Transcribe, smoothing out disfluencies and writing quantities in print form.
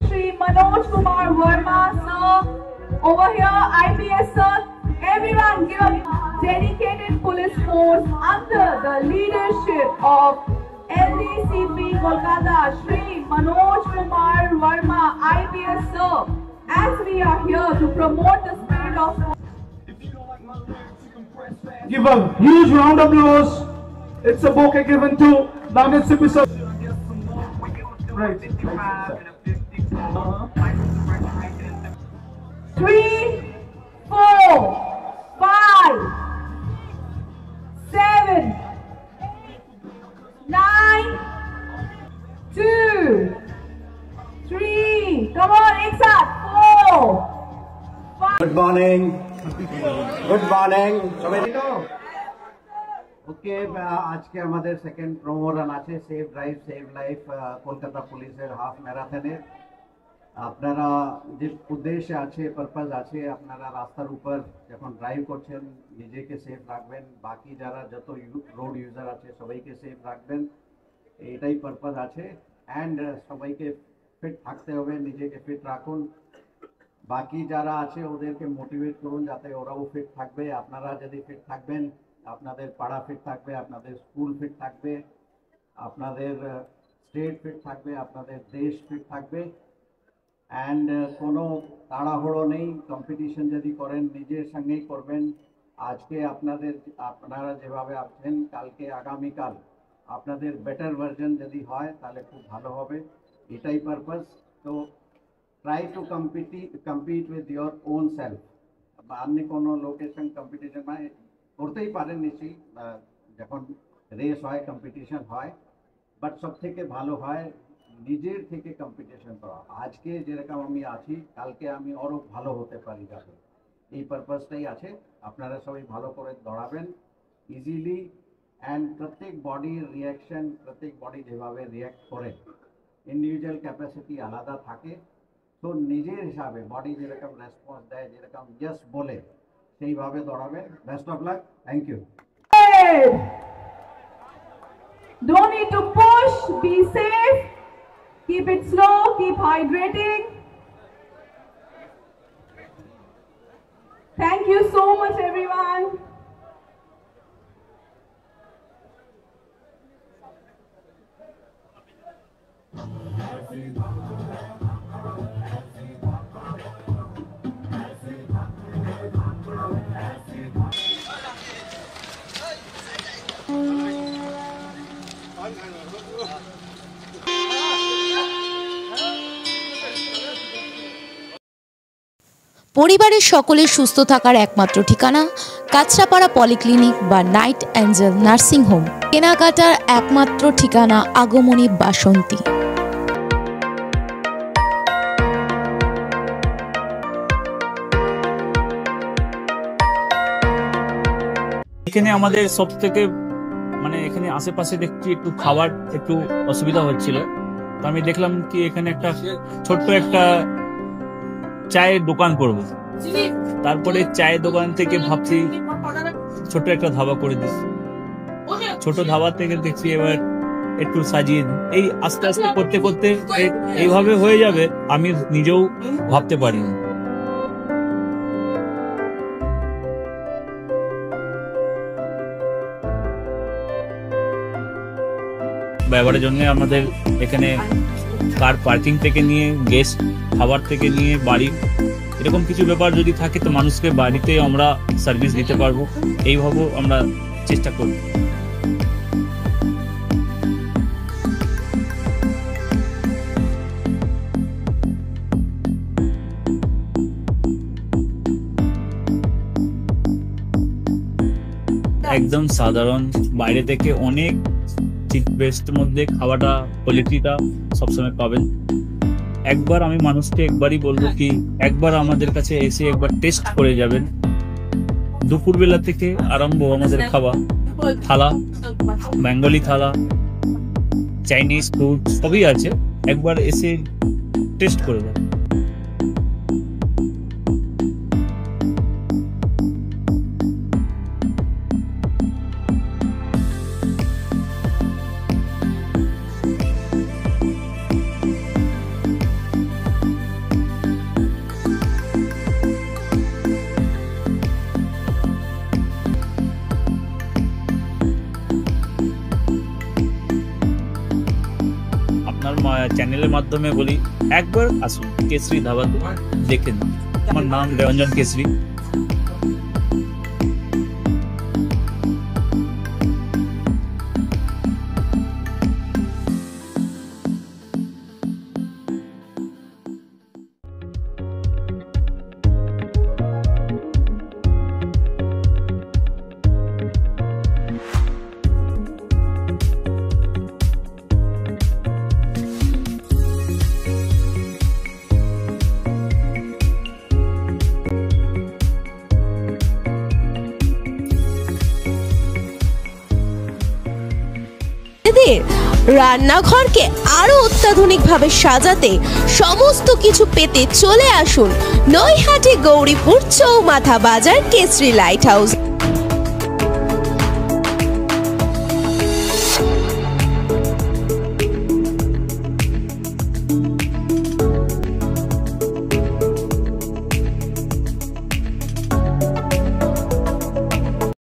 Shri Manoj Kumar Verma, sir. Over here, IPS, sir. Everyone give a dedicated police force under the leadership of LDCP Kolkata, Shri Manoj Kumar Verma, IPS, sir. As we are here to promote the spirit of... Give a huge round of applause. It's a bouquet given to Nandit Sipisa. Right. 3, 4, 5, 7, 9, 2, 3. Come on, Exat. 4, 5. Good morning. Good morning. ওকে, আজকে আমাদের second promo run আছে save drive save life Kolkata পুলিশের half ম্যারাথনের। আপনারা যে উদ্দেশ্যে আছে, purpose আছে, আপনারা রাস্তার উপর যখন ড্রাইভ করছেন নিজেকে সেফ রাখবেন, বাকি যারা যত রোড ইউজার আছে সবাইকে সেফ রাখবেন, এটাই পারপাস আছে। অ্যান্ড সবাইকে ফিট থাকতে হবে, নিজেকে ফিট রাখুন। বাকি যারা আছে ওদেরকে মোটিভেট করুন যাতে ওরাও ফিট থাকবে। আপনারা যদি ফিট থাকবেন, আপনাদের পাড়া ফিট থাকবে, আপনাদের স্কুল ফিট থাকবে, আপনাদের স্টেট ফিট থাকবে, আপনাদের দেশ ফিট থাকবে। অ্যান্ড কোনো তাড়াহুড়ো নেই, কম্পিটিশন যদি করেন নিজের সঙ্গেই করবেন। আজকে আপনারা যেভাবে আছেন, কালকে আগামীকাল আপনাদের বেটার ভার্জন যদি হয় তাহলে খুব ভালো হবে, এটাই পারপাস। তো try to compete with your own self। আপনি কোনো লোকেশন কম্পিটিশন মানে করতেই পারেন নিশ্চয়ই, যখন রেস হয় কম্পিটিশন হয়, বাট সব থেকে ভালো হয় নিজের থেকে কম্পিটিশন করা। আজকে যেরকম আমি আছি কালকে আমি আরও ভালো হতে পারি যাতে, এই পারপাসটাই আছে। আপনারা সবাই ভালো করে দৌড়াবেন ইজিলি। অ্যান্ড প্রত্যেক বডির রিয়াকশন, প্রত্যেক বডি যেভাবে রিয়াক্ট করে, ইন্ডিভিজুয়াল ক্যাপাসিটি আলাদা থাকে। তো নিজের হিসাবে বডি যেরকম রেসপন্স দেয়, যেরকম ইয়েস বলে, সেইভাবে দৌড়াবেন। Best of luck. Thank you. Don't need to push, be safe, keep it slow, keep hydrating. Thank you so much everyone. পরিবারের সকলের সুস্থ থাকার একমাত্র ঠিকানা কাঁচরাপাড়া পলিক্লিনিক বা নাইট অ্যাঞ্জেল নার্সিং হোম। কেনাকাটার একমাত্র ঠিকানা আগমনী বাসন্তী। এখানে আমাদের সব থেকে মানে এখানে আশেপাশে দেখছি একটু খাবার একটু অসুবিধা হচ্ছিল, তো আমি দেখলাম কি এখানে একটা ছোট্ট একটা চায়ের দোকান করব। তারপরে চায়ের দোকান থেকে ভাবছি ছোট একটা ধাবা করে দিচ্ছি। ছোট ধাবা থেকে দেখছি এবার একটু সাজিয়ে এই আস্তে আস্তে করতে করতে এইভাবে হয়ে যাবে, আমি নিজেও ভাবতে পারিনি। ব্যবহারের জন্য আমাদের এখানে কার পার্কিং থেকে নিয়ে গেস্ট খাবার থেকে নিয়ে বাড়ি, এরকম কিছু ব্যাপার যদি থাকে তো মানুষকে বাড়িতে আমরা সার্ভিস দিতে পারবো, এইভাবে আমরা চেষ্টা করব। একদম সাধারণ, বাইরে থেকে অনেক চিপ বেস্ট মধ্যে খাওয়াটা কোয়ালিটিটা সবসময় পাবেন। একবার আমি মানুষকে একবারই বলবো কি একবার আমাদের কাছে এসে একবার টেস্ট করে যাবেন। দুপুরবেলা থেকে আরম্ভ আমাদের খাওয়া, থালা, বেঙ্গলি থালা, চাইনিজ ফুড সবই আছে, একবার এসে টেস্ট করে যাবেন। চ্যানেলের মাধ্যমে বলি একবার আসুন কেশরী ধাবাতে দেখে নিন। আমার নাম রঞ্জন কেশরী। রান্নাঘরকে আরো অত্যাধুনিকভাবে সাজাতে সমস্ত কিছু পেতে চলে আসুন নৈহাটি গৌরীপুর চৌমাথা বাজার কেশরী লাইট হাউস।